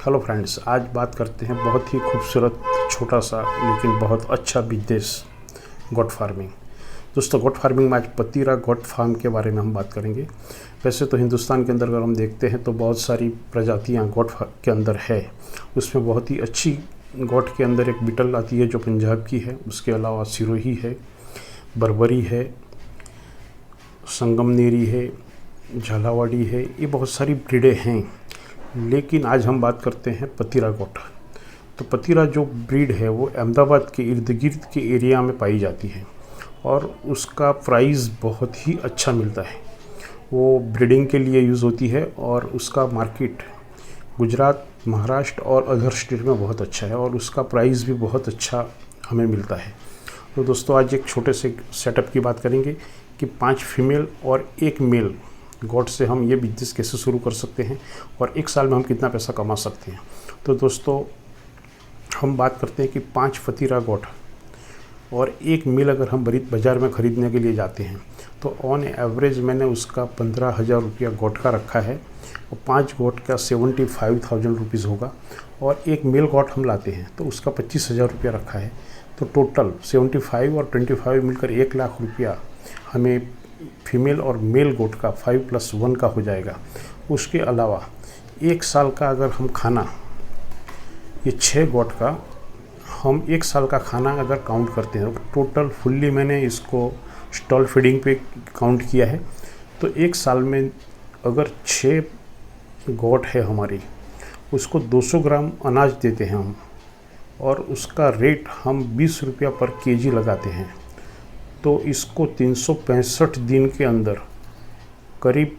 Hello friends, आज बात करते हैं बहुत ही खूबसूरत छोटा सा लेकिन बहुत अच्छा बिजनेस गोट फार्मिंग। दोस्तों, गोट फार्मिंग में आज पतीरा गोट फार्म के बारे में हम बात करेंगे। वैसे तो हिंदुस्तान के अंदर अगर हम देखते हैं तो बहुत सारी प्रजातियां गोट के अंदर है। उसमें बहुत ही अच्छी गोट के अंदर एक बीटल आती है जो पंजाब की है। उसके अलावा सिरोही है, बर्बरी है, संगमनेरी है, झालावाड़ी है। ये बहुत सारी ब्रीडें हैं, लेकिन आज हम बात करते हैं पतीरा गोट। तो पतीरा जो ब्रीड है वो अहमदाबाद के इर्द गिर्द के एरिया में पाई जाती है और उसका प्राइस बहुत ही अच्छा मिलता है। वो ब्रीडिंग के लिए यूज़ होती है और उसका मार्केट गुजरात, महाराष्ट्र और अदर स्टेट में बहुत अच्छा है और उसका प्राइस भी बहुत अच्छा हमें मिलता है। तो दोस्तों, आज एक छोटे से सेटअप की बात करेंगे कि 5 फीमेल और 1 मेल गोट से हम ये बिजनेस कैसे शुरू कर सकते हैं और 1 साल में हम कितना पैसा कमा सकते हैं। तो दोस्तों, हम बात करते हैं कि 5 पतीरा गोट और 1 मेल अगर हम बाज़ार में ख़रीदने के लिए जाते हैं तो ऑन एवरेज मैंने उसका 15,000 रुपया गोट का रखा है और 5 गोट का 75,000 रुपीज़ होगा और 1 मेल गोट हम लाते हैं तो उसका 25,000 रुपया रखा है। तो टोटल 75 और 25 मिलकर 1 लाख रुपया हमें फीमेल और मेल गोट का 5+1 का हो जाएगा। उसके अलावा 1 साल का अगर हम खाना, ये 6 गोट का हम 1 साल का खाना अगर काउंट करते हैं, टोटल फुल्ली मैंने इसको स्टॉल फीडिंग पे काउंट किया है। तो 1 साल में अगर 6 गोट है हमारी, उसको 200 ग्राम अनाज देते हैं हम और उसका रेट हम 20 रुपया पर केजी लगाते हैं। तो इसको 365 दिन के अंदर करीब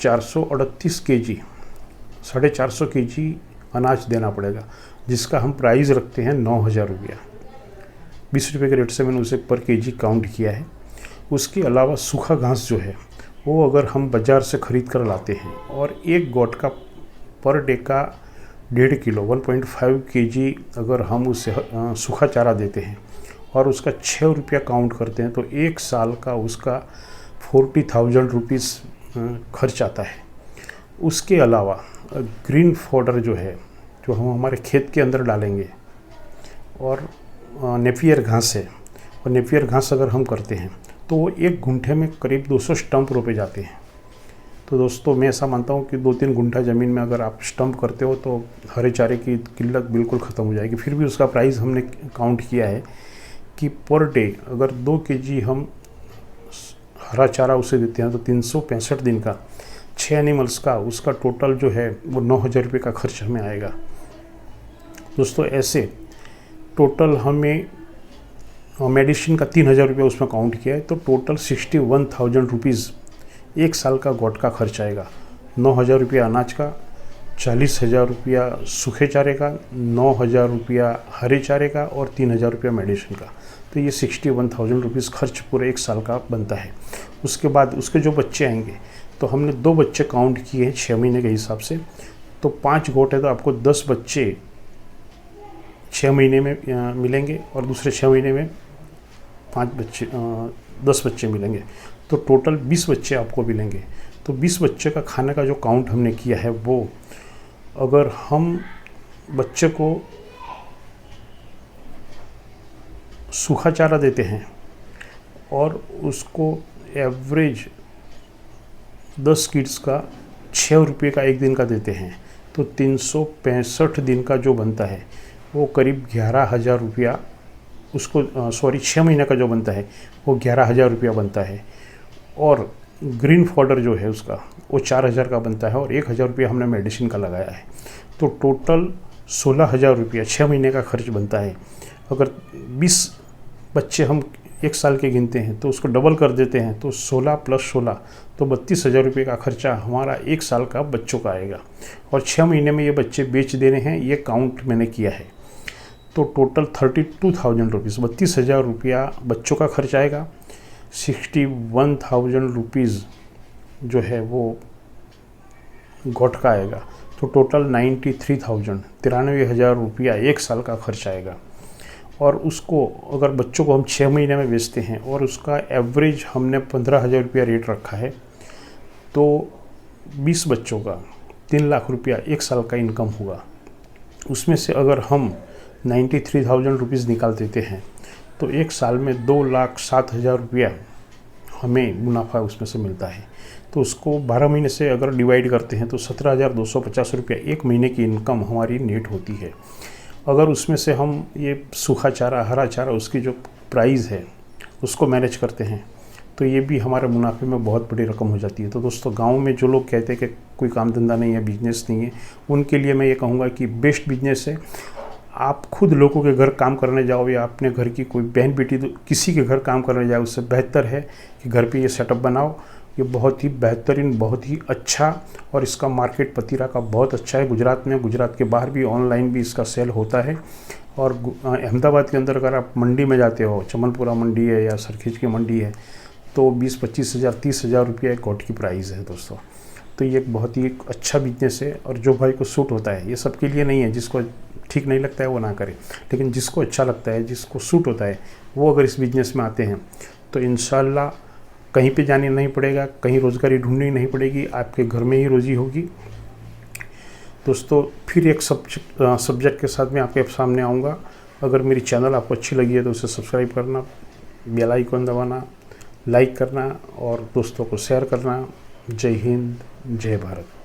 438 केजी, 450 केजी अनाज देना पड़ेगा, जिसका हम प्राइस रखते हैं 9,000 रुपया। 20 रुपये के रेट से मैंने उसे पर केजी काउंट किया है। उसके अलावा सूखा घास जो है वो अगर हम बाज़ार से ख़रीद कर लाते हैं और 1 गोट का पर डे का 1.5 किलो 1.5 केजी अगर हम उसे सूखा चारा देते हैं और उसका 6 रुपया काउंट करते हैं तो 1 साल का उसका 40,000 रुपीज़ खर्च आता है। उसके अलावा ग्रीन फॉडर जो है, जो हम हमारे खेत के अंदर डालेंगे, और नेपियर घास है, और नेपियर घास अगर हम करते हैं तो वो 1 गुंठे में करीब 200 स्टंप रोपे जाते हैं। तो दोस्तों, मैं ऐसा मानता हूँ कि 2-3 गुंठा ज़मीन में अगर आप स्टंप करते हो तो हरे चारे की किल्लत बिल्कुल ख़त्म हो जाएगी। फिर भी उसका प्राइस हमने काउंट किया है कि पर डे अगर 2 केजी हम हरा चारा उसे देते हैं तो 365 दिन का 6 एनिमल्स का उसका टोटल जो है वो 9,000 रुपये का खर्च हमें आएगा। दोस्तों, ऐसे टोटल हमें मेडिसिन का 3,000 रुपये उसमें काउंट किया है तो टोटल 61,000 रुपीज़ 1 साल का गोट का खर्च आएगा। 9,000 रुपया अनाज का, 40,000 रुपया सूखे चारे का, 9,000 रुपया हरे चारे का और 3,000 रुपया मेडिसिन का। तो ये 61,000 रुपीज़ खर्च पूरे 1 साल का बनता है। उसके बाद उसके जो बच्चे आएंगे, तो हमने 2 बच्चे काउंट किए हैं 6 महीने के हिसाब से। तो 5 गोट है तो आपको 10 बच्चे 6 महीने में मिलेंगे और दूसरे 6 महीने में 10 बच्चे मिलेंगे। तो टोटल 20 बच्चे आपको मिलेंगे। तो 20 बच्चे का खाने का जो काउंट हमने किया है, वो अगर हम बच्चे को सूखा चारा देते हैं और उसको एवरेज 10 किड्स का 6 रुपये का 1 दिन का देते हैं तो 365 दिन का जो बनता है वो करीब 11,000 रुपया उसको 6 महीने का जो बनता है वो 11,000 रुपया बनता है। और ग्रीन फॉडर जो है उसका वो 4,000 का बनता है और 1,000 रुपया हमने मेडिसिन का लगाया है। तो टोटल 16,000 रुपया 6 महीने का खर्च बनता है। अगर 20 बच्चे हम 1 साल के गिनते हैं तो उसको डबल कर देते हैं तो 16 + 16 तो 32,000 रुपये का खर्चा हमारा 1 साल का बच्चों का आएगा और 6 महीने में ये बच्चे बेच देने हैं, ये काउंट मैंने किया है। तो टोटल 32,000 रुपीज़ 32,000 रुपया बच्चों का खर्च आएगा। 61,000 रुपीज़ जो है वो गोट का आएगा। तो टोटल 93,000 रुपया 1 साल का खर्च आएगा। और उसको अगर बच्चों को हम 6 महीने में बेचते हैं और उसका एवरेज हमने 15,000 रुपया रेट रखा है, तो 20 बच्चों का 3 लाख रुपया 1 साल का इनकम हुआ। उसमें से अगर हम 93,000 रुपीज़ निकाल देते हैं तो 1 साल में 2,07,000 रुपया हमें मुनाफा उसमें से मिलता है। तो उसको 12 महीने से अगर डिवाइड करते हैं तो 17,250 रुपया 1 महीने की इनकम हमारी नेट होती है। अगर उसमें से हम ये सूखा चारा, हरा चारा, उसकी जो प्राइस है उसको मैनेज करते हैं तो ये भी हमारे मुनाफे में बहुत बड़ी रकम हो जाती है। तो दोस्तों, गांव में जो लोग कहते हैं कि कोई काम धंधा नहीं है, बिजनेस नहीं है, उनके लिए मैं ये कहूँगा कि बेस्ट बिजनेस है। आप खुद लोगों के घर काम करने जाओ या अपने घर की कोई बहन बेटी तो किसी के घर काम करने जाओ, उससे बेहतर है कि घर पे ये सेटअप बनाओ। ये बहुत ही बेहतरीन, बहुत ही अच्छा, और इसका मार्केट पतीरा का बहुत अच्छा है गुजरात में। गुजरात के बाहर भी ऑनलाइन भी इसका सेल होता है। और अहमदाबाद के अंदर अगर आप मंडी में जाते हो, चमनपुरा मंडी है या सरखेज की मंडी है, तो 20-25 हज़ार 30 हज़ार रुपया एक गोट की प्राइस है दोस्तों। तो ये एक बहुत ही अच्छा बिजनेस है और जो भाई को सूट होता है, ये सबके लिए नहीं है। जिसको ठीक नहीं लगता है वो ना करे, लेकिन जिसको अच्छा लगता है, जिसको सूट होता है, वो अगर इस बिज़नेस में आते हैं तो इंशाल्लाह कहीं पे जाने नहीं पड़ेगा, कहीं रोज़गारी ढूंढनी नहीं पड़ेगी, आपके घर में ही रोज़ी होगी। दोस्तों, फिर एक सब्जेक्ट के साथ मैं आपके सामने आऊँगा। अगर मेरी चैनल आपको अच्छी लगी है तो उसे सब्सक्राइब करना, बेल आइकन दबाना, लाइक करना और दोस्तों को शेयर करना। जय हिंद, जय भारत।